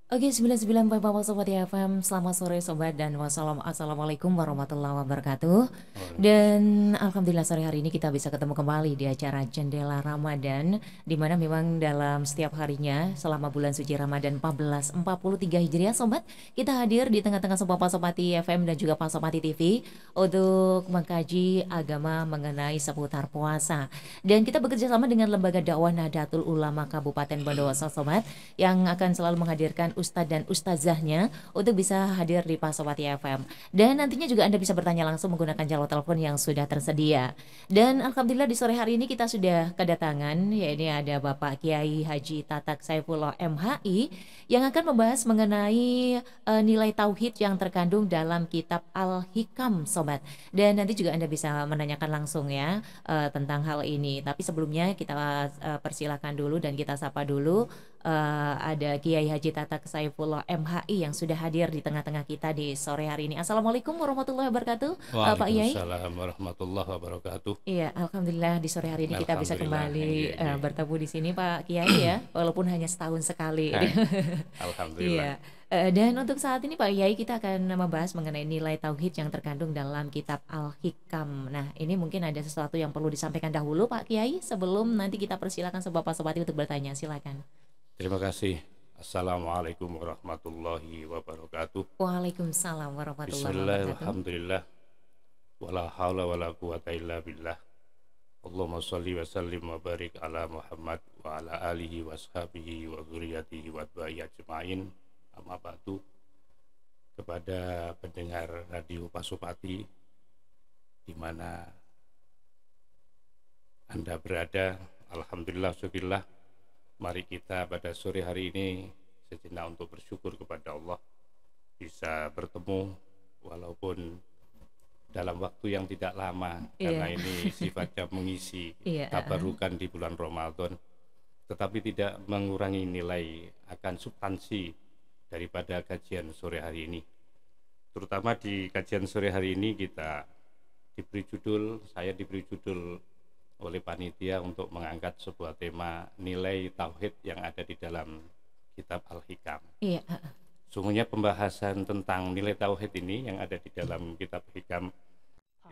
Oke, 99,4 Sobat FM, selamat sore Sobat dan Assalamualaikum warahmatullahi wabarakatuh. Dan Alhamdulillah sore hari ini kita bisa ketemu kembali di acara Jendela Ramadan, di mana memang dalam setiap harinya selama bulan suci Ramadan 1443 Hijriah Sobat, kita hadir di tengah-tengah Sobat-Sopati FM dan juga Pak Sopati TV untuk mengkaji agama mengenai seputar puasa. Dan kita bekerja sama dengan Lembaga Dakwah Nahdlatul Ulama Kabupaten Bondowoso Sobat, yang akan selalu menghadirkan ustadz dan ustazahnya untuk bisa hadir di Pasopati FM. Dan nantinya juga Anda bisa bertanya langsung menggunakan jalur telepon yang sudah tersedia. Dan Alhamdulillah di sore hari ini kita sudah kedatangan, yaitu ada Bapak Kiai Haji Tatak Saifullah MHI yang akan membahas mengenai nilai tauhid yang terkandung dalam kitab Al-Hikam Sobat. Dan nanti juga Anda bisa menanyakan langsung ya tentang hal ini. Tapi sebelumnya kita persilakan dulu dan kita sapa dulu ada Kiai Haji Tatak Saifullah MHI yang sudah hadir di tengah-tengah kita di sore hari ini. Assalamualaikum warahmatullahi wabarakatuh, Pak Kiai. Waalaikumsalam warahmatullahi wabarakatuh. Iya, Alhamdulillah di sore hari ini kita bisa Alhamdulillah, kembali iya, iya. bertemu di sini Pak Kiai ya, walaupun hanya setahun sekali. Alhamdulillah. Iya. Dan untuk saat ini Pak Kiai kita akan membahas mengenai nilai tauhid yang terkandung dalam kitab Al-Hikam. Nah, ini mungkin ada sesuatu yang perlu disampaikan dahulu Pak Kiai sebelum nanti kita persilakan Bapak Sobati untuk bertanya. Silakan. Terima kasih. Assalamualaikum warahmatullahi wabarakatuh. Waalaikumsalam warahmatullahi Bismillah, wabarakatuh. alhamdulillah. Wala hawla wala quwata illa billah. Allahumma salli wa sallim wa barik ala Muhammad wa ala alihi wa ashabihi wa dzurriyyatihi wa atba'i ajma'in. Amma ba'du. Kepada pendengar Radio Pasopati di mana Anda berada, alhamdulillah syukurillah. Mari kita pada sore hari ini sejenak untuk bersyukur kepada Allah bisa bertemu walaupun dalam waktu yang tidak lama, karena ini sifatnya mengisi tabarukan di bulan Ramadan, tetapi tidak mengurangi nilai akan substansi daripada kajian sore hari ini. Terutama di kajian sore hari ini saya diberi judul oleh panitia untuk mengangkat sebuah tema nilai tauhid yang ada di dalam kitab Al-Hikam. Iya. Sungguhnya pembahasan tentang nilai tauhid ini yang ada di dalam kitab Hikam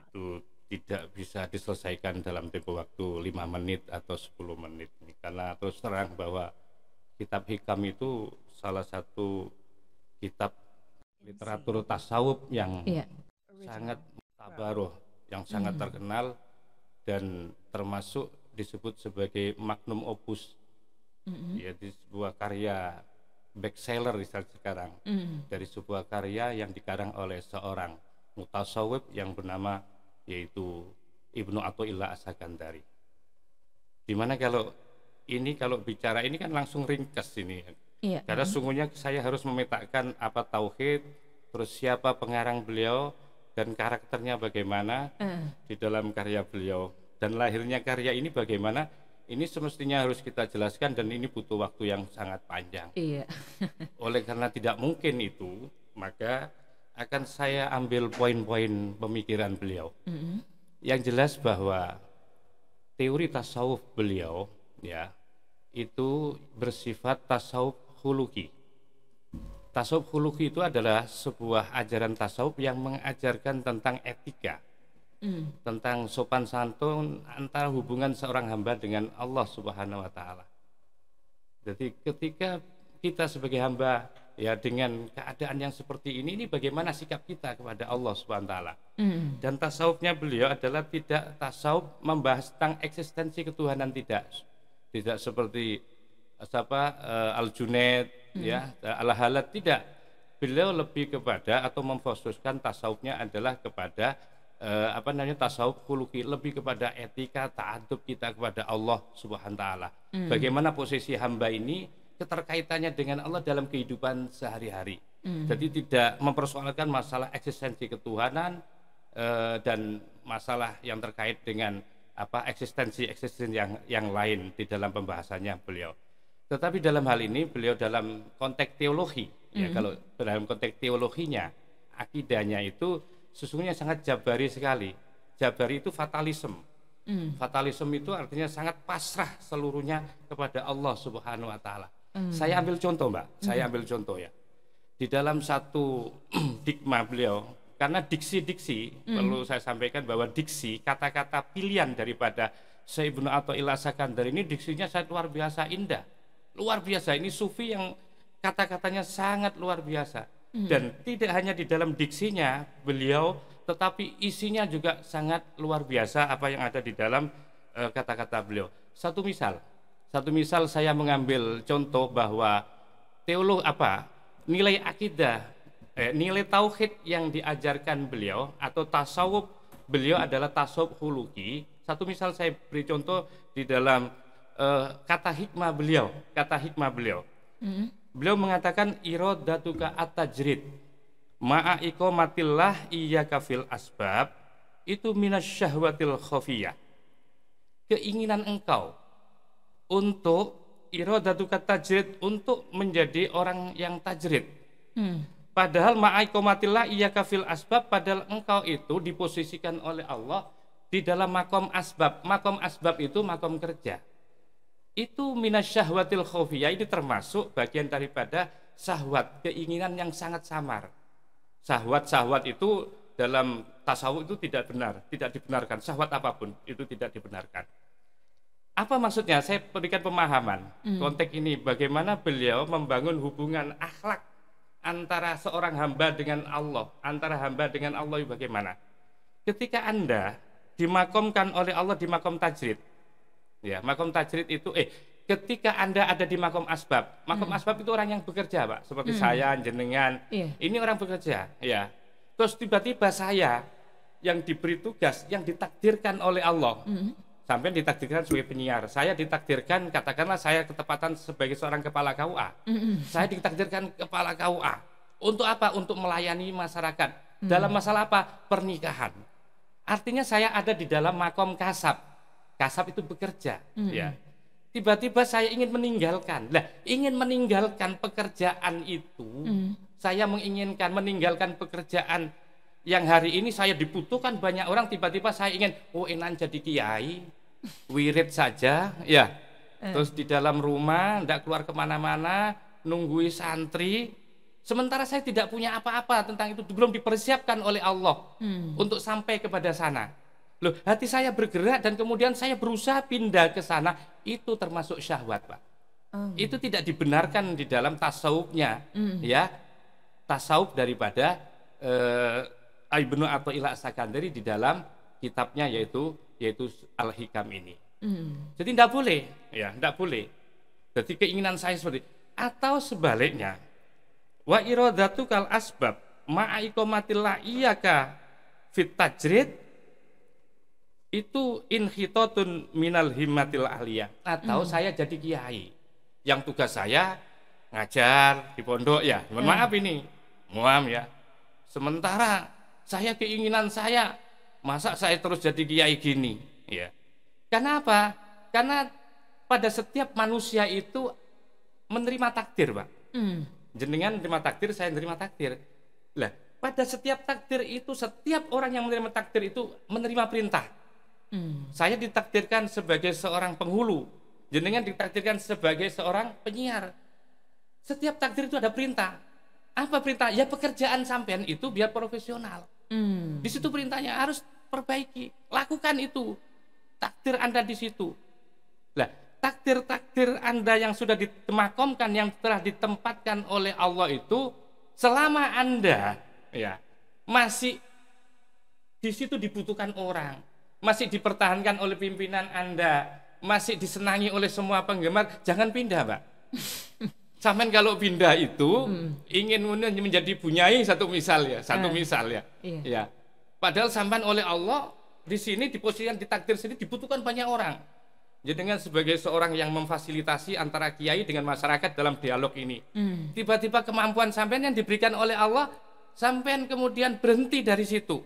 itu tidak bisa diselesaikan dalam tempo waktu 5 menit atau 10 menit. Karena terus terang bahwa kitab Hikam itu salah satu kitab literatur tasawuf yang sangat tabaruh, yang sangat terkenal dan termasuk disebut sebagai magnum opus, yaitu sebuah karya bestseller sekarang, dari sebuah karya yang dikarang oleh seorang mutasawwif yang bernama yaitu Ibnu Athaillah As-Sakandari. Dimana kalau bicara ini kan langsung ringkas ini, karena sungguhnya saya harus memetakan apa tauhid, terus siapa pengarang beliau, dan karakternya bagaimana di dalam karya beliau, dan lahirnya karya ini bagaimana, ini semestinya harus kita jelaskan dan ini butuh waktu yang sangat panjang. Oleh karena tidak mungkin itu, maka akan saya ambil poin-poin pemikiran beliau. Yang jelas bahwa teori tasawuf beliau ya itu bersifat tasawuf khuluqi. Tasawuf khuluqi itu adalah sebuah ajaran tasawuf yang mengajarkan tentang etika, tentang sopan santun antara hubungan seorang hamba dengan Allah Subhanahu wa taala. Jadi ketika kita sebagai hamba ya dengan keadaan yang seperti ini bagaimana sikap kita kepada Allah Subhanahu wa taala. Dan tasawufnya beliau adalah tidak tasawuf membahas tentang eksistensi ketuhanan, tidak seperti Al-Junaid ya, Al-Halat, tidak. Beliau lebih kepada atau memfokuskan tasawufnya adalah kepada tasawuf khuluqi, lebih kepada etika ta'adub kita kepada Allah Subhanahu wa taala. Bagaimana posisi hamba ini keterkaitannya dengan Allah dalam kehidupan sehari-hari. Jadi tidak mempersoalkan masalah eksistensi ketuhanan dan masalah yang terkait dengan eksistensi yang lain di dalam pembahasannya beliau. Tetapi dalam hal ini beliau dalam konteks teologi, ya kalau dalam konteks teologinya, akidahnya itu sesungguhnya sangat jabari sekali. Jabari itu fatalisme. Fatalisme itu artinya sangat pasrah seluruhnya kepada Allah Subhanahu wa taala. Saya ambil contoh, Mbak. Saya ambil contoh ya. Di dalam satu dikma beliau, karena diksi-diksi, perlu saya sampaikan bahwa diksi, kata-kata pilihan daripada Syekh Ibnu Athaillah As-Sakandari ini diksinya sangat luar biasa indah. Luar biasa, ini sufi yang kata-katanya sangat luar biasa. Dan tidak hanya di dalam diksinya beliau, tetapi isinya juga sangat luar biasa apa yang ada di dalam kata-kata beliau. Satu misal saya mengambil contoh bahwa nilai akidah, nilai tauhid yang diajarkan beliau atau tasawuf beliau adalah tasawuf huluki. Satu misal saya beri contoh di dalam kata hikmah beliau. Beliau mengatakan iradatuka at-tajrid ma'a iqamatillah iyyaka fil asbab itu minasyahwatil khafiyah. Keinginan engkau untuk iradatuka tajrid, untuk menjadi orang yang tajrid. Padahal ma'a iqamatillah iyyaka fil asbab, padahal engkau itu diposisikan oleh Allah di dalam makom asbab. Makom asbab itu makom kerja. Itu minasyahwatil khafiyah, ini termasuk bagian daripada syahwat, keinginan yang sangat samar. Syahwat itu dalam tasawuf itu tidak benar, tidak dibenarkan. Syahwat apapun itu tidak dibenarkan. Apa maksudnya? Saya berikan pemahaman konteks ini, bagaimana beliau membangun hubungan akhlak antara seorang hamba dengan Allah, antara hamba dengan Allah bagaimana? Ketika Anda dimakomkan oleh Allah di makom tajrid, ya, makom tajrid itu ketika Anda ada di makom asbab. Makom asbab itu orang yang bekerja, Pak, seperti saya, jenengan. Ini orang bekerja, ya. Terus tiba-tiba saya yang diberi tugas, yang ditakdirkan oleh Allah. Sampai ditakdirkan sebagai penyiar. Saya ditakdirkan, katakanlah saya ketepatan sebagai seorang kepala KUA. Saya ditakdirkan kepala KUA. Untuk apa? Untuk melayani masyarakat. Dalam masalah apa? Pernikahan. Artinya saya ada di dalam makom kasab. Kasab itu bekerja, ya. Tiba-tiba saya ingin meninggalkan. Ingin meninggalkan pekerjaan itu, saya menginginkan meninggalkan pekerjaan yang hari ini saya dibutuhkan banyak orang, tiba-tiba saya ingin, enak jadi kiai, wirid saja, ya. Terus di dalam rumah, tidak keluar kemana-mana, nunggui santri. Sementara saya tidak punya apa-apa tentang itu, belum dipersiapkan oleh Allah untuk sampai kepada sana. Loh, hati saya bergerak dan kemudian saya berusaha pindah ke sana, itu termasuk syahwat, Pak. Itu tidak dibenarkan di dalam tasawufnya, ya. Tasawuf daripada Ibnu Athaillah As-Sakandari di dalam kitabnya yaitu Al-Hikam ini. Jadi tidak boleh, ya, tidak boleh. Jadi keinginan saya seperti, atau sebaliknya, wa iradatu kal asbab ma'a iqamatillah iyyaka fit tajrid itu inhitatun minal himmatil aliyah. Atau saya jadi kiai yang tugas saya ngajar di pondok, ya. Mohon maaf ini, ya. Sementara saya keinginan saya, masa saya terus jadi kiai gini, ya. Karena apa? Karena pada setiap manusia itu menerima takdir, Pak. Jenengan menerima takdir, saya menerima takdir. Lah, pada setiap takdir itu, setiap orang yang menerima takdir itu menerima perintah. Saya ditakdirkan sebagai seorang penghulu, jenengan ditakdirkan sebagai seorang penyiar. Setiap takdir itu ada perintah. Apa perintah? Ya, pekerjaan sampean itu biar profesional. Di situ perintahnya harus perbaiki, lakukan itu. Takdir Anda di situ. Lah, takdir-takdir Anda yang sudah ditemakomkan, yang telah ditempatkan oleh Allah itu, selama Anda, ya, masih di situ dibutuhkan orang, masih dipertahankan oleh pimpinan Anda, masih disenangi oleh semua penggemar, jangan pindah, Pak. Sampean kalau pindah itu ingin menjadi bunyai, satu misal ya. Ya. Padahal sampean oleh Allah di sini di posisi yang ditakdir sini dibutuhkan banyak orang. Jadi dengan sebagai seorang yang memfasilitasi antara kiai dengan masyarakat dalam dialog ini. Tiba-tiba kemampuan sampean yang diberikan oleh Allah, sampean kemudian berhenti dari situ.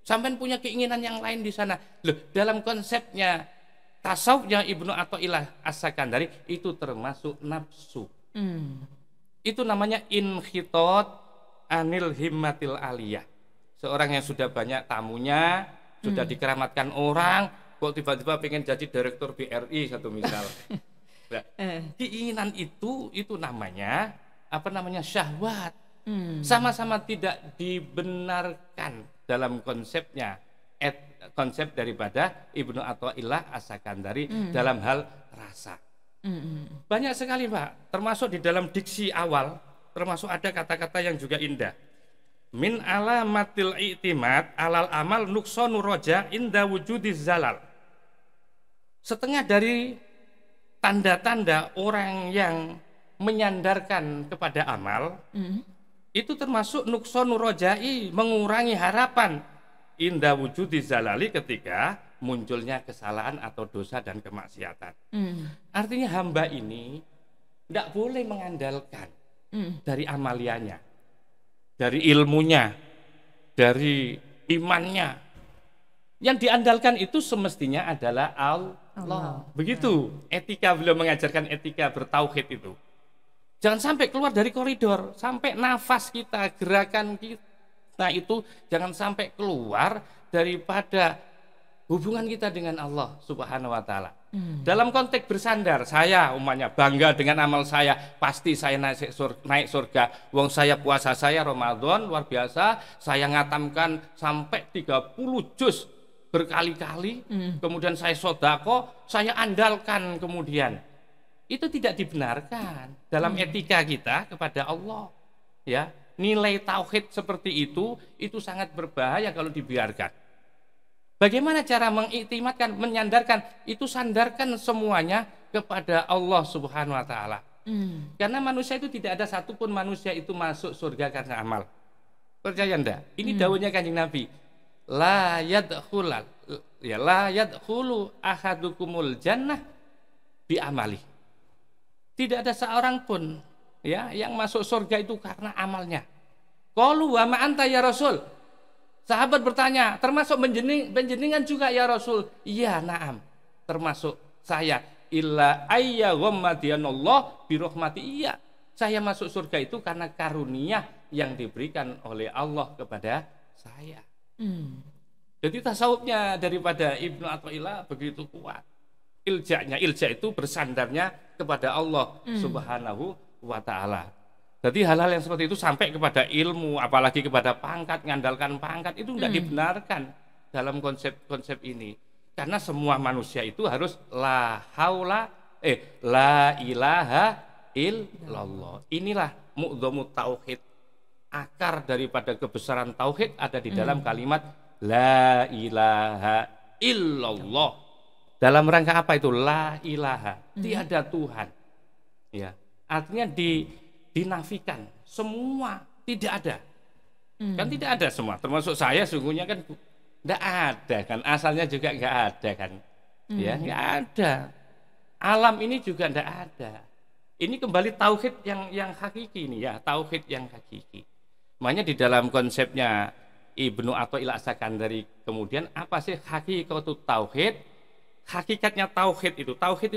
Sampean punya keinginan yang lain di sana. Loh, dalam konsepnya tasawufnya Ibnu Athaillah As-Sakandari itu termasuk nafsu. Itu namanya inhitot anil himmatil aliyah. Seorang yang sudah banyak tamunya, sudah dikeramatkan orang, kok tiba-tiba pengen jadi direktur BRI, satu misal. Nah, keinginan itu namanya apa namanya syahwat. Sama-sama tidak dibenarkan dalam konsepnya, konsep daripada Ibnu Athaillah As-Sakandari dalam hal rasa. Banyak sekali Pak, termasuk di dalam diksi awal, termasuk ada kata-kata yang juga indah. Min alamatil i'timad alal amal nuksonu roja inda wujudiz zalal. Setengah dari tanda-tanda orang yang menyandarkan kepada amal, itu termasuk nuksonu rojai, mengurangi harapan inda wujudiz zalali, ketika munculnya kesalahan atau dosa dan kemaksiatan. Artinya hamba ini tidak boleh mengandalkan dari amaliannya, dari ilmunya, dari imannya. Yang diandalkan itu semestinya adalah Allah. Begitu etika, beliau mengajarkan etika bertauhid itu. Jangan sampai keluar dari koridor, sampai nafas kita, gerakan kita itu jangan sampai keluar daripada hubungan kita dengan Allah Subhanahu wa taala. Dalam konteks bersandar, saya umpamanya bangga dengan amal saya, pasti saya naik surga. Wong saya puasa saya Ramadan luar biasa, saya ngatamkan sampai 30 juz berkali-kali, kemudian saya sodako, saya andalkan kemudian. Itu tidak dibenarkan dalam etika kita kepada Allah. Ya, nilai tauhid seperti itu sangat berbahaya kalau dibiarkan. Bagaimana cara mengiktimatkan, menyandarkan? Itu sandarkan semuanya kepada Allah Subhanahu wa taala. Karena manusia itu tidak ada satupun manusia itu masuk surga karena amal. Percaya enggak? Ini dawuhnya Kanjeng Nabi. La yadkhulu ahadukumul jannah bi amali. Tidak ada seorang pun ya yang masuk surga itu karena amalnya. Qalu wa ma anta ya Rasul? Sahabat bertanya, termasuk penjenengan juga ya Rasul? Iya, na'am. Termasuk saya. Illa ayya ghammadiyanallah bi rahmati. Iya, saya masuk surga itu karena karunia yang diberikan oleh Allah kepada saya. Jadi tasawufnya daripada Ibnu Athaillah begitu kuat. Ilja itu bersandarnya kepada Allah Subhanahu wa taala. Jadi hal-hal yang seperti itu sampai kepada ilmu, apalagi kepada pangkat, ngandalkan pangkat, itu tidak dibenarkan dalam konsep ini. Karena semua manusia itu harus la ilaha illallah. Inilah mu'dhamut tauhid. Akar daripada kebesaran tauhid ada di dalam kalimat la ilaha illallah. Dalam rangka apa itu? La ilaha, tiada Tuhan. Ya, artinya dinafikan semua, tidak ada. Kan tidak ada semua, termasuk saya sungguhnya kan tidak ada kan, asalnya juga nggak ada kan. Ya, nggak ada. Alam ini juga tidak ada. Ini kembali tauhid yang hakiki ini ya, tauhid yang hakiki. Makanya di dalam konsepnya Ibnu Athaillah As-Sakandari kemudian apa sih hakikatut tauhid? Hakikatnya tauhid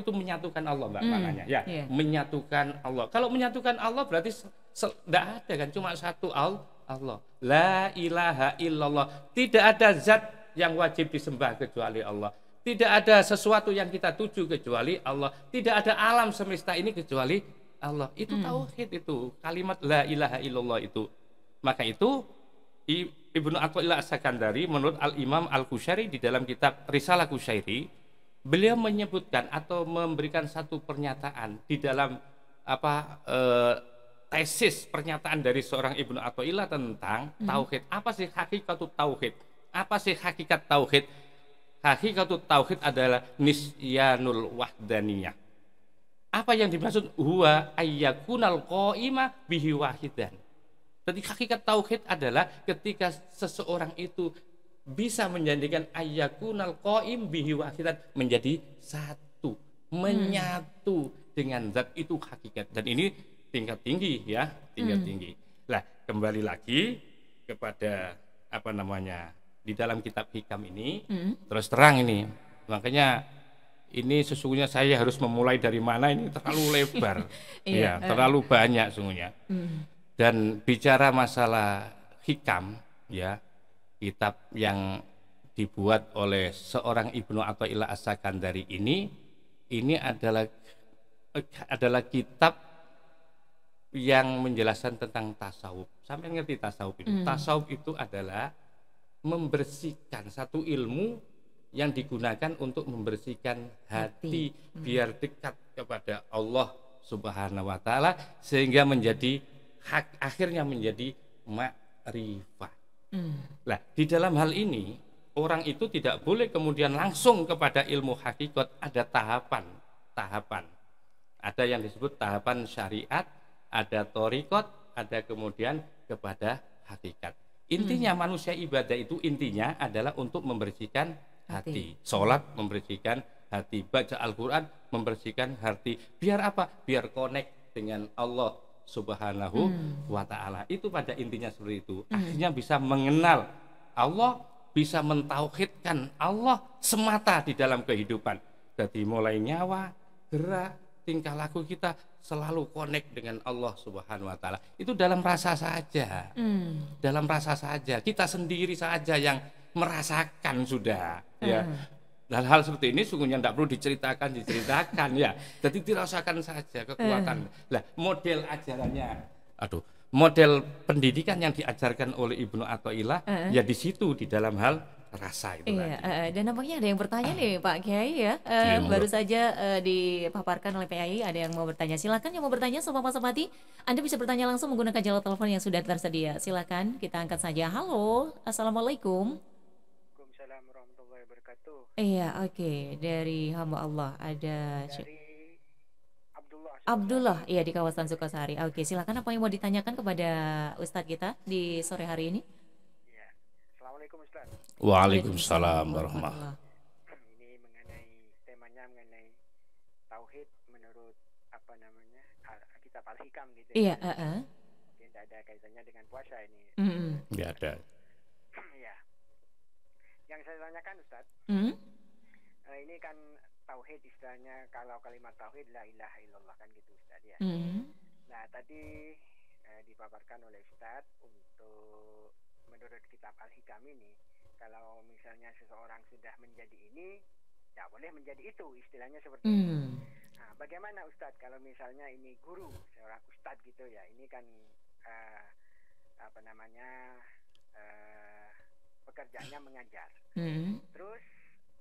itu menyatukan Allah, Mbak, maknanya ya, menyatukan Allah. Kalau menyatukan Allah berarti tidak ada kan, cuma satu Allah. La ilaha illallah. Tidak ada zat yang wajib disembah kecuali Allah. Tidak ada sesuatu yang kita tuju kecuali Allah. Tidak ada alam semesta ini kecuali Allah. Itu tauhid itu, kalimat la ilaha illallah itu. Maka itu Ibnu Athaillah As-Sakandari menurut Al-Imam Al-Qushairi di dalam kitab Risalah Qushairi, beliau menyebutkan atau memberikan satu pernyataan di dalam tesis pernyataan dari seorang Ibnu Athaillah tentang tauhid. Apa sih hakikatut tauhid? Apa sih hakikat tauhid? Hakikatut tauhid adalah nisyanul wahdaniyah. Apa yang dimaksud? Huwa ayyakunal qaima bihi wahidan. Jadi hakikat tauhid adalah ketika seseorang itu bisa menjadikan ayyakunal qaim bihi wahidan, menjadi satu, menyatu dengan zat, itu hakikat. Dan ini tingkat tinggi ya, tingkat tinggi. Lah, kembali lagi kepada apa namanya di dalam kitab Hikam ini, terus terang ini. Makanya ini sesungguhnya saya harus memulai dari mana, ini terlalu lebar. Ya, terlalu banyak sesungguhnya. Dan bicara masalah Hikam ya, kitab yang dibuat oleh seorang Ibnu Athaillah As-Sakandari ini adalah adalah kitab yang menjelaskan tentang tasawuf. Sampai ngerti tasawuf itu? Tasawuf itu adalah membersihkan satu ilmu yang digunakan untuk membersihkan hati biar dekat kepada Allah Subhanahu wa taala sehingga menjadi akhirnya menjadi ma'rifah. Nah, di dalam hal ini orang itu tidak boleh kemudian langsung kepada ilmu hakikat, ada tahapan. Ada yang disebut tahapan syariat, ada thariqat, ada kemudian kepada hakikat. Intinya manusia ibadah itu intinya adalah untuk membersihkan hati. Sholat membersihkan hati, baca Al-Quran membersihkan hati. Biar apa? Biar connect dengan Allah Subhanahu wa ta'ala. Itu pada intinya seperti itu. Akhirnya bisa mengenal Allah, bisa mentauhidkan Allah semata di dalam kehidupan. Jadi mulai nyawa, gerak, tingkah laku kita selalu connect dengan Allah Subhanahu wa ta'ala. Itu dalam rasa saja. Dalam rasa saja. Kita sendiri saja yang merasakan sudah. Ya. Dan hal seperti ini sungguhnya tidak perlu diceritakan ya. Jadi dirasakan saja kekuatan. Lah, model ajarannya, model pendidikan yang diajarkan oleh Ibnu Athaillah ya di situ di dalam hal rasa itu tadi. Dan nampaknya ada yang bertanya nih Pak Kiai ya. Baru saja dipaparkan oleh PAI, ada yang mau bertanya. Silakan yang mau bertanya Sobat Pasopati, Anda bisa bertanya langsung menggunakan jalur telepon yang sudah tersedia. Silakan kita angkat saja. Halo, Assalamualaikum. Waalaikumsalam warahmatullahi wabarakatuh. Iya, oke. Dari hamba Allah ada Dari Abdullah, iya di kawasan Sukasari. Oke, silakan apa yang mau ditanyakan kepada Ustadz kita di sore hari ini? Ya. Assalamualaikum Ustaz. Waalaikumsalam warahmatullahi wabarakatuh. Ini temanya mengenai tauhid menurut kitab Al-Hikam gitu. Iya, Tidak ada kaitannya dengan puasa ini. Ya ada. Ya. Yang saya tanyakan Ustaz, ini kan tauhid istilahnya, kalau kalimat tauhid la ilaha illallah kan gitu Ustaz ya. Nah tadi dipaparkan oleh Ustaz untuk menurut kitab Al-Hikam ini, kalau misalnya seseorang sudah menjadi ini, tidak boleh menjadi itu, istilahnya seperti itu. Nah, bagaimana Ustadz kalau misalnya ini guru, seorang ustadz gitu ya, ini kan pekerjaannya mengajar. Terus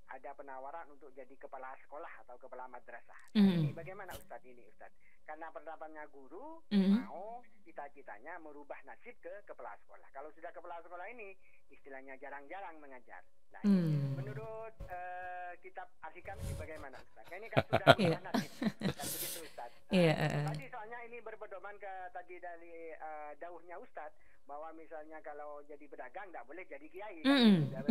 ada penawaran untuk jadi kepala sekolah atau kepala madrasah. Nah, ini bagaimana Ustadz ini Ustadz? Karena pendapatnya guru mau cita-citanya merubah nasib ke kepala sekolah. Kalau sudah kepala sekolah ini istilahnya jarang-jarang mengajar. Nah, menurut kitab Al-Hikam ini bagaimana Ustaz? Ini kan sudah merubah nasib. Kan begitu Ustaz. Tadi soalnya ini berpedoman ke tadi dari dauhnya Ustaz bahwa misalnya kalau jadi pedagang tidak boleh jadi kiai. Kan?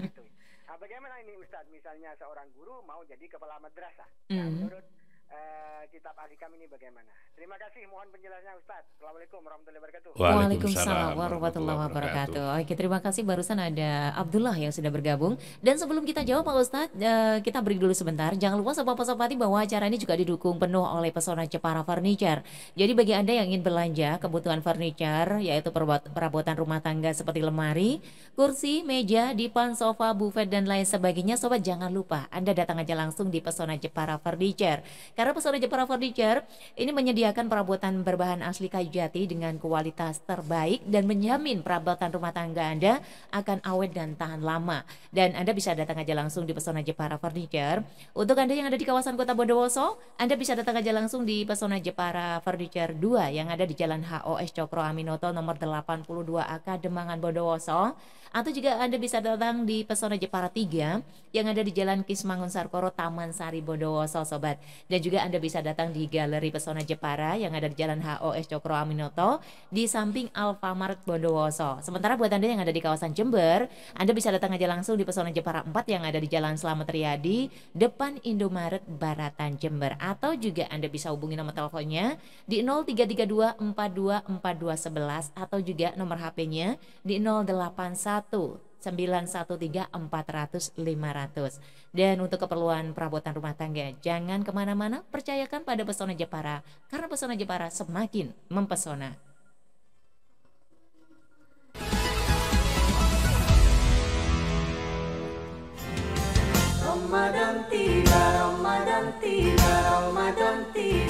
Gitu. Nah, bagaimana ini Ustaz? Misalnya seorang guru mau jadi kepala madrasah. Nah, menurut kitab Al-Hikam ini bagaimana? Terima kasih, mohon penjelasannya Ustaz. Assalamualaikum warahmatullahi wabarakatuh. Waalaikumsalam warahmatullahi wabarakatuh. Oke, terima kasih, barusan ada Abdullah yang sudah bergabung. Dan sebelum kita jawab Pak Ustadz, kita break dulu sebentar. Jangan lupa Sobat Pasopati bahwa acara ini juga didukung penuh oleh Pesona Jepara Furniture. Jadi bagi Anda yang ingin belanja kebutuhan furniture, yaitu perabotan rumah tangga seperti lemari, kursi, meja, dipan, sofa, buffet dan lain sebagainya, Sobat jangan lupa Anda datang aja langsung di Pesona Jepara Furniture. Karena Pesona Jepara Furniture ini menyediakan perabotan berbahan asli kayu jati dengan kualitas terbaik dan menjamin perabotan rumah tangga Anda akan awet dan tahan lama. Dan Anda bisa datang aja langsung di Pesona Jepara Furniture. Untuk Anda yang ada di kawasan Kota Bondowoso, Anda bisa datang aja langsung di Pesona Jepara Furniture 2 yang ada di Jalan HOS Cokro Aminoto nomor 82AK Demangan Bondowoso. Atau juga Anda bisa datang di Pesona Jepara 3 yang ada di Jalan Kismangun Sarkoro Taman Sari Bondowoso Sobat. Dan juga Anda bisa datang di Galeri Pesona Jepara yang ada di Jalan HOS Cokro Aminoto di samping Alfamart Bondowoso. Sementara buat Anda yang ada di kawasan Jember, Anda bisa datang aja langsung di Pesona Jepara 4 yang ada di Jalan Slamet Riyadi depan Indomaret Baratan Jember. Atau juga Anda bisa hubungi nomor teleponnya di 0332 424211 atau juga nomor HP-nya di 081 913 400 500. Dan untuk keperluan perabotan rumah tangga, jangan kemana-mana, percayakan pada Pesona Jepara, karena Pesona Jepara semakin mempesona. Ramadan tiba, Ramadan tiba, Ramadan tiba.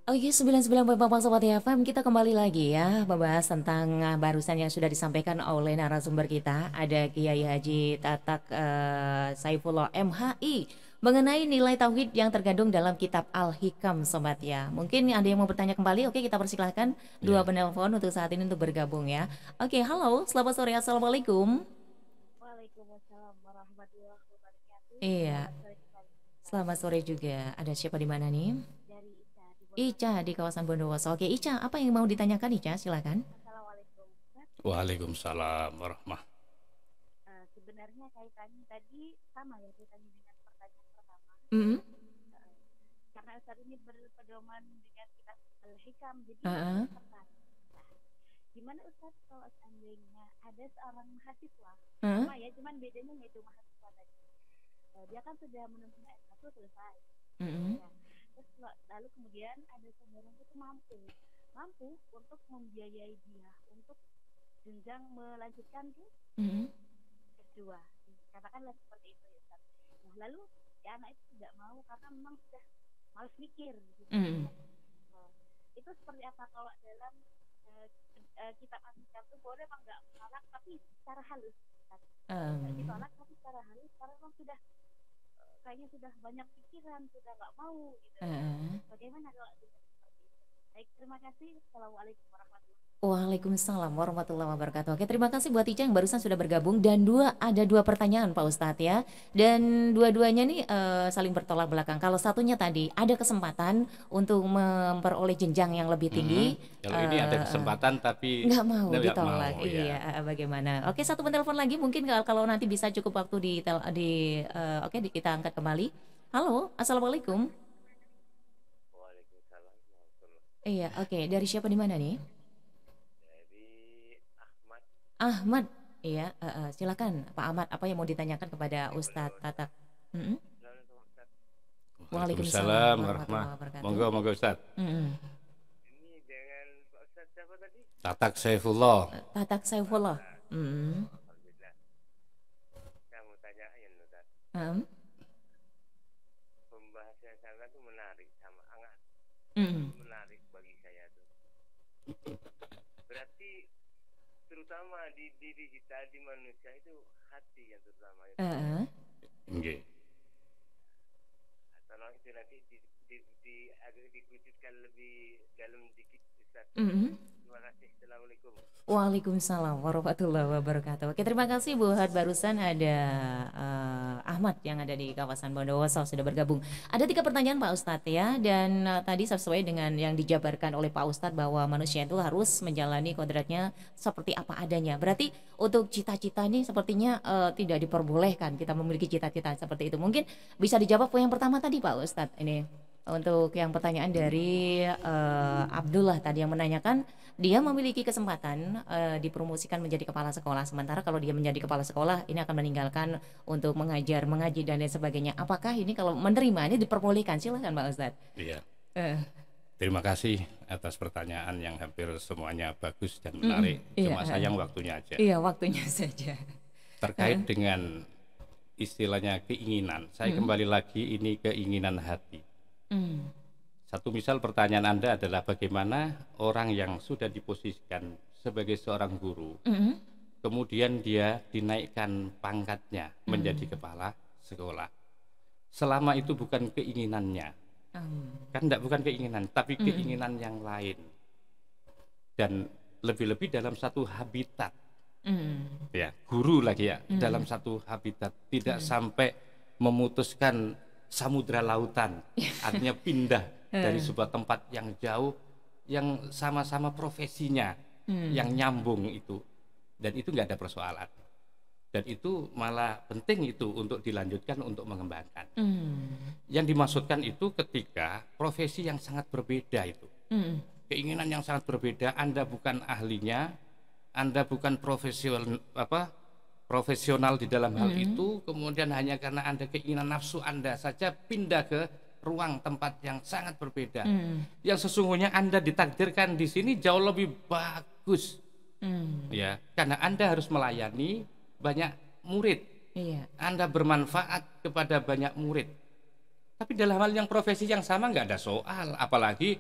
Oke, 99,4 Sobat FM, kita kembali lagi ya membahas tentang barusan yang sudah disampaikan oleh narasumber kita. Ada Kiai Haji Tatak Saifullah MHI mengenai nilai tauhid yang terkandung dalam kitab Al-Hikam, Sobat ya. Mungkin ada yang mau bertanya kembali, oke kita persilahkan dua penelpon untuk saat ini untuk bergabung ya. Oke, halo, selamat sore, Assalamualaikum. Waalaikumsalam warahmatullahi wabarakatuh. Iya, selamat sore juga. Ada siapa di mana nih? Ica di kawasan Bondowoso. Oke, Ica, apa yang mau ditanyakan Ica? Silakan. Assalamualaikum. Waalaikumsalam warahmatullahi. Sebenarnya kaitannya tadi sama ya kaitannya dengan pertanyaan pertama. Karena Ustaz ini berpedoman dengan kitab Al-Hikam, jadi tertarik. Gimana Ustaz kalau seandainya ada seorang mahasiswa, sama ya, cuman bedanya yaitu mahasiswa tadi. Dia kan sudah menuntut S1 selesai. Ya. Terus lalu kemudian ada saudaranya itu mampu untuk membiayai dia untuk jenjang melanjutkan ke S2, katakanlah seperti itu ya Ustaz. Nah lalu ya anak itu tidak mau karena memang sudah malas mikir gitu. Itu seperti apa kalau dalam kitab Al-Hikam itu boleh apa enggak menolak tapi secara halus ditolak tapi secara halus karena memang sudah kayaknya sudah banyak pikiran, sudah nggak mau gitu. Bagaimana kalau seperti itu? Baik, terima kasih. Assalamualaikum warahmatullahi wabarakatuh. Waalaikumsalam warahmatullahi wabarakatuh. Oke, terima kasih buat Ica yang barusan sudah bergabung dan ada dua pertanyaan Pak Ustadz ya. Dan dua-duanya nih saling bertolak belakang. Kalau satunya tadi ada kesempatan untuk memperoleh jenjang yang lebih tinggi. Kalau ini ada kesempatan tapi nggak mau ditolak. Mau, iya, ya. Bagaimana? Oke, satu penelpon lagi mungkin kalau nanti bisa cukup waktu oke kita angkat kembali. Halo, Assalamualaikum. Waalaikumsalam. Iya, oke. Dari siapa di mana nih? Ahmad, iya, silakan Pak Ahmad, apa yang mau ditanyakan kepada Ustadz Tatak? Waalaikumsalam warahmatullahi wabarakatuh. Monggo Ustadz. Ini dengan Pak Ustadz siapa tadi? Tatak Saifullah. Tatak Saifullah. Alhamdulillah. Saya mau tanyain Ustadz. Pembahasan saya itu menarik sama sangat menarik bagi saya tuh. Berarti terutama di diri kita, di manusia itu hati yang terutama itu. Nggih. Tolong itu nanti agak dikhususkan lebih dalam dikit Ustaz. Terima kasih. Assalamualaikum. Waalaikumsalam warahmatullahi wabarakatuh. Oke, terima kasih buat barusan ada Ahmad yang ada di kawasan Bondowoso sudah bergabung. Ada 3 pertanyaan Pak Ustadz ya, dan tadi sesuai dengan yang dijabarkan oleh Pak Ustadz bahwa manusia itu harus menjalani kodratnya seperti apa adanya. Berarti untuk cita-cita ini sepertinya tidak diperbolehkan kita memiliki cita-cita seperti itu. Mungkin bisa dijawab yang pertama tadi Pak Ustadz ini. Untuk yang pertanyaan dari Abdullah tadi yang menanyakan, dia memiliki kesempatan dipromosikan menjadi kepala sekolah, sementara kalau dia menjadi kepala sekolah ini akan meninggalkan untuk mengajar, mengaji dan lain sebagainya. Apakah ini kalau menerima ini diperbolehkan? Silakan Pak Ustadz. Iya. Terima kasih atas pertanyaan yang hampir semuanya bagus dan menarik. Cuma sayang waktunya aja. Iya, waktunya saja. Terkait dengan istilahnya keinginan, saya kembali lagi ini keinginan hati. Satu misal pertanyaan Anda adalah bagaimana orang yang sudah diposisikan sebagai seorang guru, kemudian dia dinaikkan pangkatnya menjadi kepala sekolah. Selama itu bukan keinginannya, kan bukan keinginan, tapi keinginan yang lain. Dan lebih-lebih dalam satu habitat, ya guru lagi ya, dalam satu habitat, tidak sampai memutuskan samudra lautan, artinya pindah dari sebuah tempat yang jauh, yang sama-sama profesinya, yang nyambung itu, dan itu nggak ada persoalan, dan itu malah penting itu untuk dilanjutkan untuk mengembangkan. Yang dimaksudkan itu ketika profesi yang sangat berbeda itu, keinginan yang sangat berbeda, Anda bukan ahlinya, Anda bukan profesional di dalam hal itu, kemudian hanya karena Anda keinginan nafsu Anda saja pindah ke ruang tempat yang sangat berbeda. Yang sesungguhnya Anda ditakdirkan di sini jauh lebih bagus. Ya, karena Anda harus melayani banyak murid. Anda bermanfaat kepada banyak murid. Tapi dalam hal yang profesi yang sama nggak ada soal, apalagi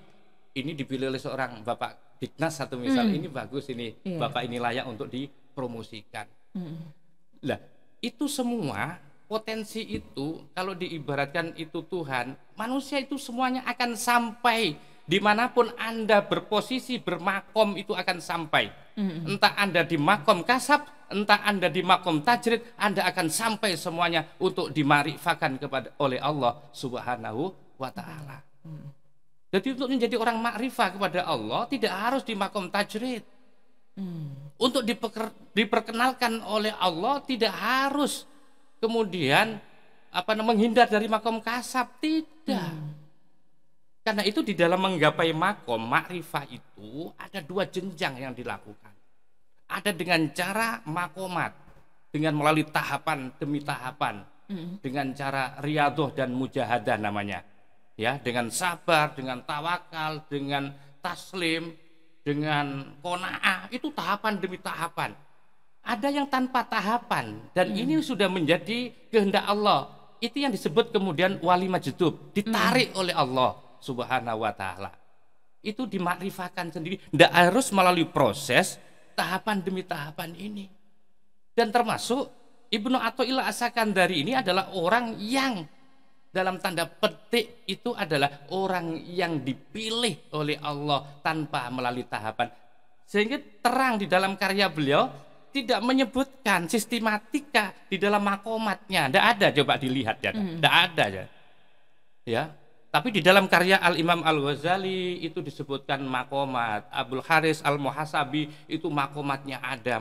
ini dipilih oleh seorang Bapak Dignas satu misal, ini bagus, ini Bapak ini layak untuk dipromosikan. Lah, itu semua potensi itu kalau diibaratkan itu Tuhan, manusia itu semuanya akan sampai dimanapun Anda berposisi, bermakom itu akan sampai. Entah Anda di makom kasab, entah Anda di makom tajrid, Anda akan sampai semuanya untuk dimakrifakan oleh Allah Subhanahu wa Ta'ala. Jadi untuk menjadi orang makrifah kepada Allah tidak harus di makom tajrid. Untuk diperkenalkan oleh Allah tidak harus kemudian menghindar dari makom kasab, tidak. Karena itu di dalam menggapai makom makrifah itu ada 2 jenjang yang dilakukan. Ada dengan cara makomat, dengan melalui tahapan demi tahapan, dengan cara riyadhah dan mujahadah namanya, ya, dengan sabar, dengan tawakal, dengan taslim, dengan qanaah, itu tahapan demi tahapan. Ada yang tanpa tahapan, dan ini sudah menjadi kehendak Allah. Itu yang disebut kemudian wali majdub, ditarik oleh Allah Subhanahu wa Ta'ala. Itu dimakrifakan sendiri, tidak harus melalui proses tahapan demi tahapan ini. Dan termasuk Ibnu Athaillah As-Sakandari ini adalah orang yang dalam tanda petik itu adalah orang yang dipilih oleh Allah tanpa melalui tahapan. Sehingga terang di dalam karya beliau tidak menyebutkan sistematika di dalam makomatnya. Tidak ada, coba dilihat ya. Tidak ada ya. Ya. Tapi di dalam karya Al-Imam Al-Ghazali itu disebutkan makomat. Abul Haris Al-Muhasabi itu makomatnya ada,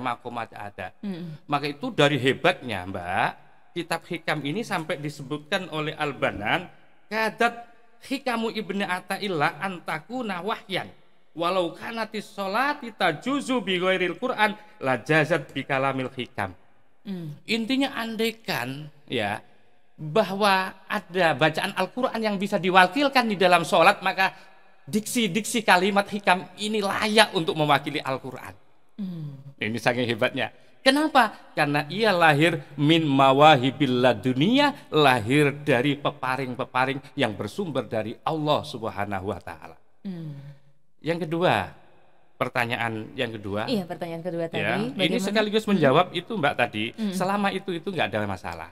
Maka itu dari hebatnya Mbak, kitab hikam ini sampai disebutkan oleh Al-Banan, kadat hikamu Ibnu Athaillah antakuna wahyan. Walau kanatis sholati tajuzu bi ghairil Qur'an la jazat bi kalamil hikam. Intinya andaikan ya bahwa ada bacaan Al-Quran yang bisa diwakilkan di dalam sholat, maka diksi-diksi kalimat hikam ini layak untuk mewakili Al-Quran. Ini saking hebatnya. Kenapa? Karena ia lahir min mawahibil ladunia, lahir dari peparing-peparing yang bersumber dari Allah Subhanahu wa Ta'ala. Yang kedua, pertanyaan yang kedua. Iya, pertanyaan kedua tadi. Ya, ini sekaligus menjawab itu Mbak tadi. Selama itu nggak ada masalah.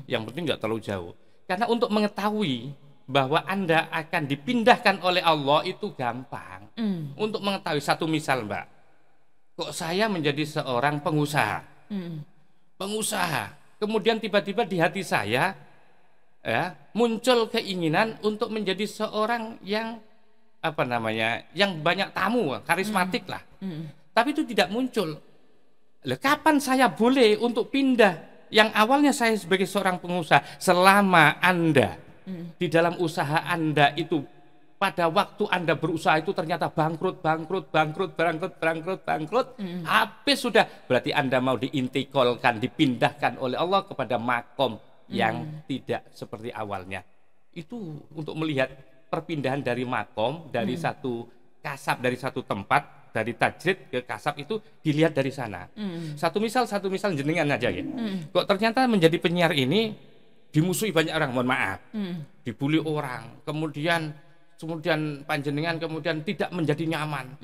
Yang penting nggak terlalu jauh. Karena untuk mengetahui bahwa Anda akan dipindahkan oleh Allah itu gampang. Untuk mengetahui satu misal Mbak, kok saya menjadi seorang pengusaha. Kemudian tiba-tiba di hati saya ya muncul keinginan untuk menjadi seorang yang yang banyak tamu, karismatik lah. Tapi itu tidak muncul. Kapan saya boleh untuk pindah? Yang awalnya saya sebagai seorang pengusaha, selama Anda di dalam usaha Anda itu, pada waktu Anda berusaha itu ternyata bangkrut, habis sudah, berarti Anda mau diintikolkan, dipindahkan oleh Allah kepada makom yang tidak seperti awalnya. Itu untuk melihat perpindahan dari makom, dari satu kasab, dari satu tempat, dari tajrid ke kasab itu dilihat dari sana. Satu misal jenengan aja ya. Kok ternyata menjadi penyiar ini dimusuhi banyak orang, mohon maaf. Dibully orang, kemudian panjenengan kemudian tidak menjadi nyaman.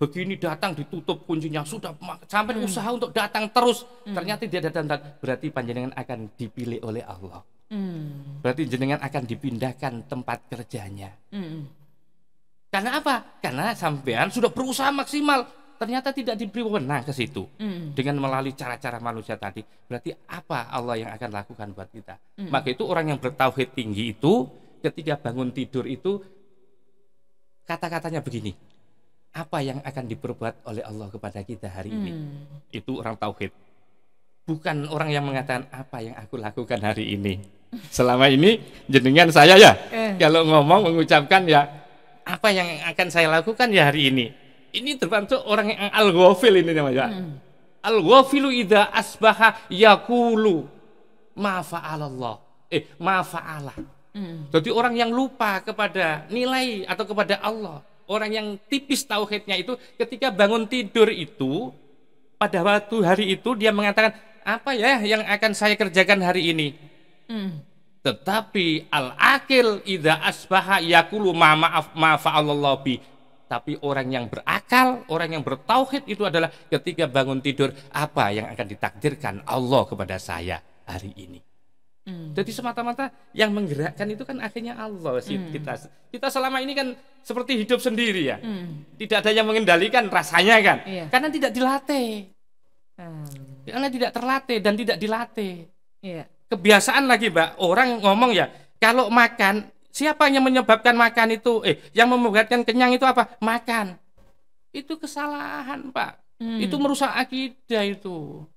Begini datang ditutup kuncinya, sudah sampai usaha untuk datang terus, ternyata tidak datang, berarti panjenengan akan dipilih oleh Allah. Berarti jenengan akan dipindahkan tempat kerjanya. Karena apa? Karena sampean sudah berusaha maksimal, ternyata tidak diberi wewenang ke situ dengan melalui cara-cara manusia tadi. Berarti apa Allah yang akan lakukan buat kita? Maka itu orang yang bertauhid tinggi itu ketika bangun tidur itu kata-katanya begini, apa yang akan diperbuat oleh Allah kepada kita hari ini? Itu orang tauhid. Bukan orang yang mengatakan apa yang aku lakukan hari ini. Selama ini jenengan saya ya kalau ngomong mengucapkan ya apa yang akan saya lakukan ya hari ini. Ini terbantu orang yang al-ghafil ini namanya. Al-ghafilu idza asbaha yaqulu ma fa'alallah. Ma fa'ala. Jadi orang yang lupa kepada nilai atau kepada Allah. Orang yang tipis tauhidnya itu ketika bangun tidur itu pada waktu hari itu dia mengatakan apa ya yang akan saya kerjakan hari ini. Tetapi al-akil idza asbaha yaqulu ma fa'alallahu bi. Tapi orang yang berakal, orang yang bertauhid itu adalah ketika bangun tidur, apa yang akan ditakdirkan Allah kepada saya hari ini. Jadi semata-mata yang menggerakkan itu kan akhirnya Allah. Kita selama ini kan seperti hidup sendiri ya. Tidak ada yang mengendalikan rasanya kan. Karena tidak dilatih. Karena tidak terlatih dan tidak dilatih. Kebiasaan lagi, Mbak. Orang ngomong ya, kalau makan, siapa yang menyebabkan makan itu? Yang membuatkan kenyang itu apa? Makan. Itu kesalahan, Pak. Itu merusak akidah itu.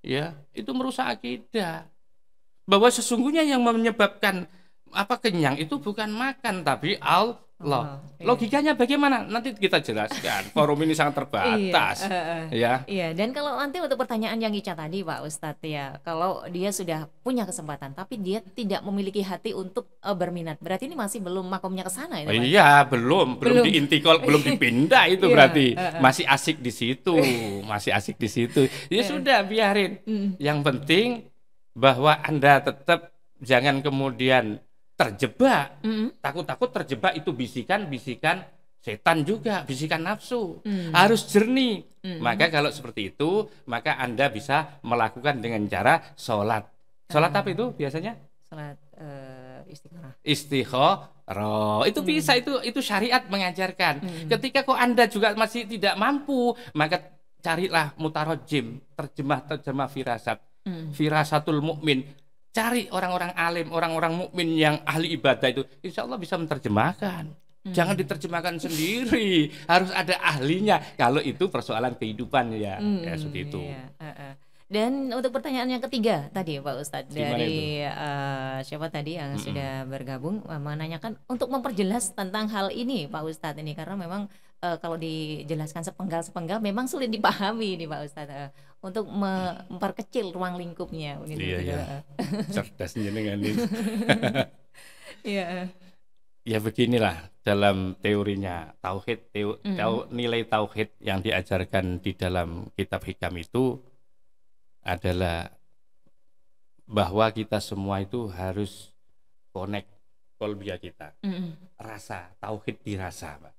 Ya, itu merusak akidah. Bahwa sesungguhnya yang menyebabkan kenyang itu bukan makan tapi Allah. Logikanya bagaimana? Nanti kita jelaskan. Forum ini sangat terbatas. Iya. Dan kalau nanti untuk pertanyaan yang Ica tadi, Pak Ustadz ya, kalau dia sudah punya kesempatan tapi dia tidak memiliki hati untuk berminat, berarti ini masih belum makomnya ke sana itu, Pak? Iya, belum diintikal, belum dipindah itu berarti masih asik di situ, Ya sudah biarin. Yang penting bahwa Anda tetap jangan kemudian terjebak. Takut-takut terjebak itu bisikan setan juga, bisikan nafsu. Harus jernih. Maka kalau seperti itu, maka Anda bisa melakukan dengan cara sholat. Sholat apa itu biasanya? Sholat istikharah. Itu bisa, itu syariat mengajarkan. Ketika kok Anda juga masih tidak mampu, maka carilah mutarojim, terjemah firasat. Firasatul mukmin. Cari orang-orang alim, orang-orang mukmin yang ahli ibadah itu, insya Allah bisa menerjemahkan. Jangan diterjemahkan sendiri, harus ada ahlinya. Kalau itu persoalan kehidupan ya seperti itu. Dan untuk pertanyaan yang ketiga tadi Pak Ustadz, dari siapa tadi yang sudah bergabung menanyakan untuk memperjelas tentang hal ini Pak Ustadz ini, karena memang kalau dijelaskan sepenggal memang sulit dipahami nih Pak Ustadz, untuk memperkecil ruang lingkupnya begitu. Iya. Cerdas jenengan ini. Iya. Ya beginilah dalam teorinya tauhid, nilai tauhid yang diajarkan di dalam kitab hikam itu adalah bahwa kita semua itu harus connect kolbia kita. Rasa, tauhid dirasa, Pak.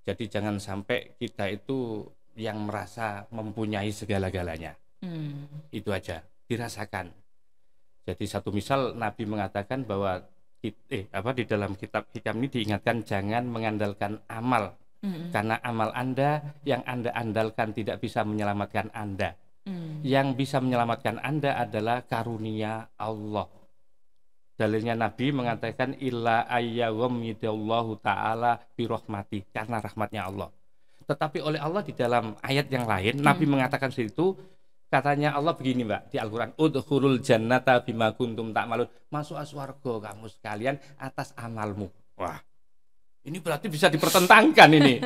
Jadi jangan sampai kita itu yang merasa mempunyai segala-galanya. Itu aja, dirasakan. Jadi satu misal Nabi mengatakan bahwa di dalam kitab hikam ini diingatkan jangan mengandalkan amal. Karena amal Anda yang Anda andalkan tidak bisa menyelamatkan Anda. Yang bisa menyelamatkan Anda adalah karunia Allah. Dalilnya Nabi mengatakan illa ayyawamidallahu ta'ala birahmati, karena rahmatnya Allah. Tetapi oleh Allah di dalam ayat yang lain Nabi mengatakan situ, katanya Allah begini, Mbak, di Al-Qur'an, udkhulul jannata bima kuntum ta'malun, masuk surga kamu sekalian atas amalmu. Wah, ini berarti bisa dipertentangkan ini.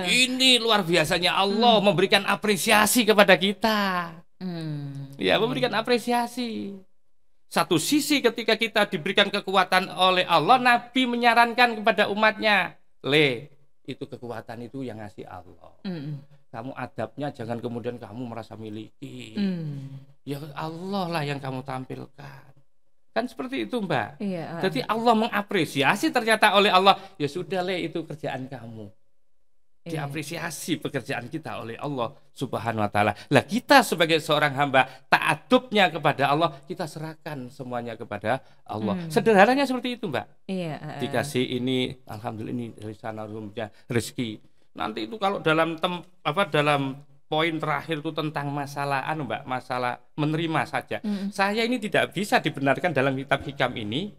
Ini luar biasanya Allah memberikan apresiasi kepada kita. Ya, memberikan apresiasi. Satu sisi ketika kita diberikan kekuatan oleh Allah, Nabi menyarankan kepada umatnya, itu kekuatan itu yang ngasih Allah. Kamu adabnya jangan kemudian kamu merasa miliki. Ya Allah lah yang kamu tampilkan. Kan seperti itu, Mbak. Jadi Allah mengapresiasi ternyata oleh Allah, ya sudah itu kerjaan kamu. Diapresiasi pekerjaan kita oleh Allah Subhanahu wa ta'ala. Lah kita sebagai seorang hamba ta'adubnya kepada Allah, kita serahkan semuanya kepada Allah. Sederhananya seperti itu, Mbak. Dikasih ini, alhamdulillah ini dari sana rumahnya rezeki. Nanti itu kalau dalam poin terakhir itu tentang masalah Mbak, masalah menerima saja. Saya ini tidak bisa dibenarkan dalam kitab hikam ini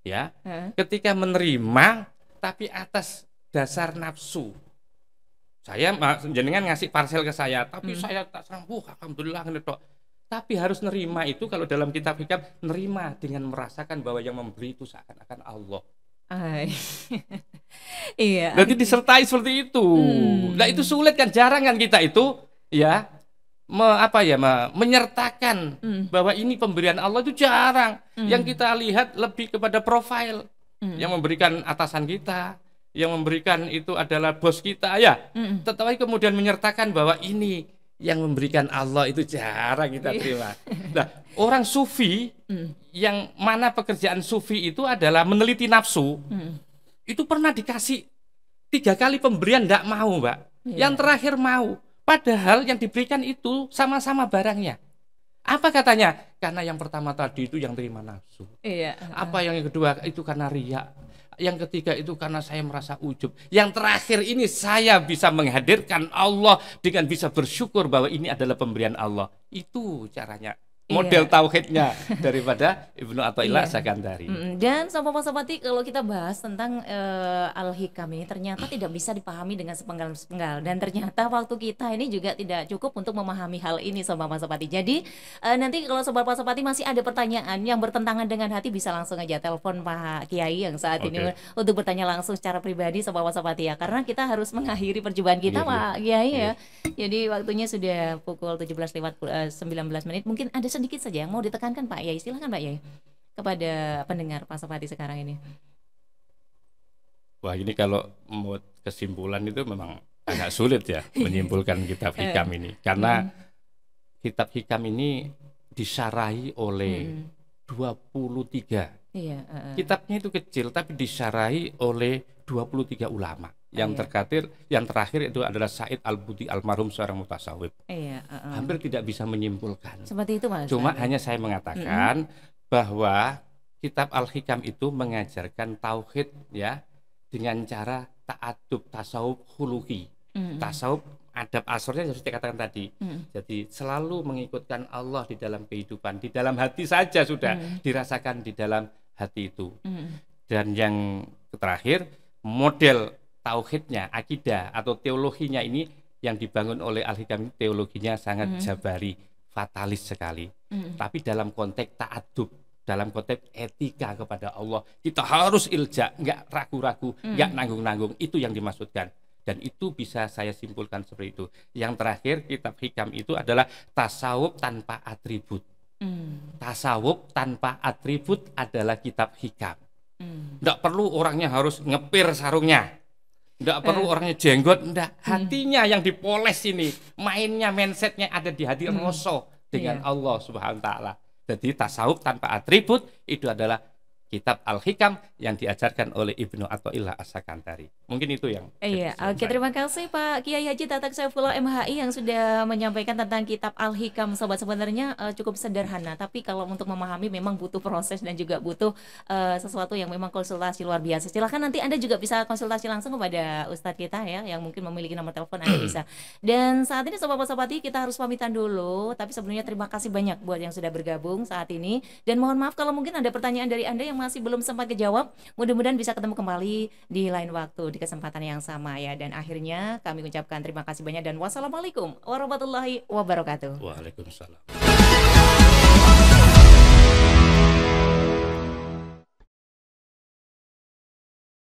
ya. Ketika menerima tapi atas dasar nafsu. Saya jenengan ngasih parcel ke saya, tapi saya tak sanggup, alhamdulillah tok. Tapi harus nerima itu kalau dalam kitab hikam, nerima dengan merasakan bahwa yang memberi itu seakan-akan Allah. Iya. Jadi disertai seperti itu. Nah itu sulit kan, jarang kan kita itu ya menyertakan bahwa ini pemberian Allah itu jarang. Yang kita lihat lebih kepada profil yang memberikan atasan kita. Yang memberikan itu adalah bos kita ya. Tetapi kemudian menyertakan bahwa ini yang memberikan Allah itu jarang kita terima. Nah, orang sufi yang mana pekerjaan sufi itu adalah meneliti nafsu, itu pernah dikasih 3 kali pemberian tidak mau, Mbak. Yang terakhir mau. Padahal yang diberikan itu sama-sama barangnya. Apa katanya? Karena yang pertama tadi itu yang terima nafsu. Apa yang kedua itu karena riya. Yang ketiga itu karena saya merasa ujub. Yang terakhir ini saya bisa menghadirkan Allah dengan bisa bersyukur bahwa ini adalah pemberian Allah. Itu caranya. Model tauhidnya daripada Ibnu Athaillah As-Sakandari. Dan sobat-sobati, kalau kita bahas tentang Al-Hikam ini ternyata tidak bisa dipahami dengan sepenggal-sepenggal, dan ternyata waktu kita ini juga tidak cukup untuk memahami hal ini sobat-sobati. Jadi nanti kalau sobat-sobati masih ada pertanyaan yang bertentangan dengan hati, bisa langsung aja telepon Pak Kiai yang saat ini untuk bertanya langsung secara pribadi sobat-sobati ya, karena kita harus mengakhiri perjumpaan kita Pak Kiai ya. Jadi waktunya sudah pukul 17:19. Mungkin ada sedikit saja yang mau ditekankan Pak Yai, silakan Pak Yai kepada pendengar Pasopati sekarang ini. Wah, ini kalau mau kesimpulan itu memang agak sulit ya menyimpulkan kitab hikam ini, karena kitab hikam ini disyarahi oleh 23. Kitabnya itu kecil tapi disyarahi oleh 23 ulama. Yang terakhir itu adalah Said Al-Budi almarhum, seorang mutasawwif. Hampir tidak bisa menyimpulkan. Seperti itu Mas. Cuma hanya saya mengatakan bahwa kitab Al-Hikam itu mengajarkan tauhid ya dengan cara ta'adub, tasawuf khuluqi. Tasawuf adab asornya yang sudah dikatakan tadi. Jadi selalu mengikutkan Allah di dalam kehidupan, di dalam hati saja sudah dirasakan di dalam hati itu. Dan yang terakhir, model tauhidnya, akidah atau teologinya ini yang dibangun oleh Al-Hikam, teologinya sangat jabari, fatalis sekali. Tapi dalam konteks ta'adub, dalam konteks etika kepada Allah, kita harus ilja, nggak ragu-ragu, nggak nanggung-nanggung. Itu yang dimaksudkan. Dan itu bisa saya simpulkan seperti itu. Yang terakhir, kitab hikam itu adalah tasawuf tanpa atribut. Tasawuf tanpa atribut adalah kitab hikam. Nggak perlu orangnya harus ngepir sarungnya. Nggak perlu orangnya jenggot, enggak. Hatinya yang dipoles ini, mainnya, mindsetnya ada di hati, roso dengan Allah Subhanahu wa Ta'ala. Jadi tasawuf tanpa atribut itu adalah kitab Al-Hikam yang diajarkan oleh Ibnu Athaillah As-Sakandari. Mungkin itu yang Oke, terima kasih Pak Kiai Haji Tatak Saifullah MHI yang sudah menyampaikan tentang kitab Al-Hikam. Sobat, sebenarnya cukup sederhana, tapi kalau untuk memahami memang butuh proses dan juga butuh sesuatu yang memang konsultasi luar biasa. Silahkan nanti Anda juga bisa konsultasi langsung kepada Ustadz kita ya, yang mungkin memiliki nomor telepon Anda bisa. Dan saat ini sobat-sobati, kita harus pamitan dulu, tapi sebelumnya terima kasih banyak buat yang sudah bergabung saat ini, dan mohon maaf kalau mungkin ada pertanyaan dari Anda yang masih belum sempat kejawab. Mudah-mudahan bisa ketemu kembali di lain waktu, di kesempatan yang sama ya. Dan akhirnya kami ucapkan terima kasih banyak dan wassalamualaikum warahmatullahi wabarakatuh. Waalaikumsalam.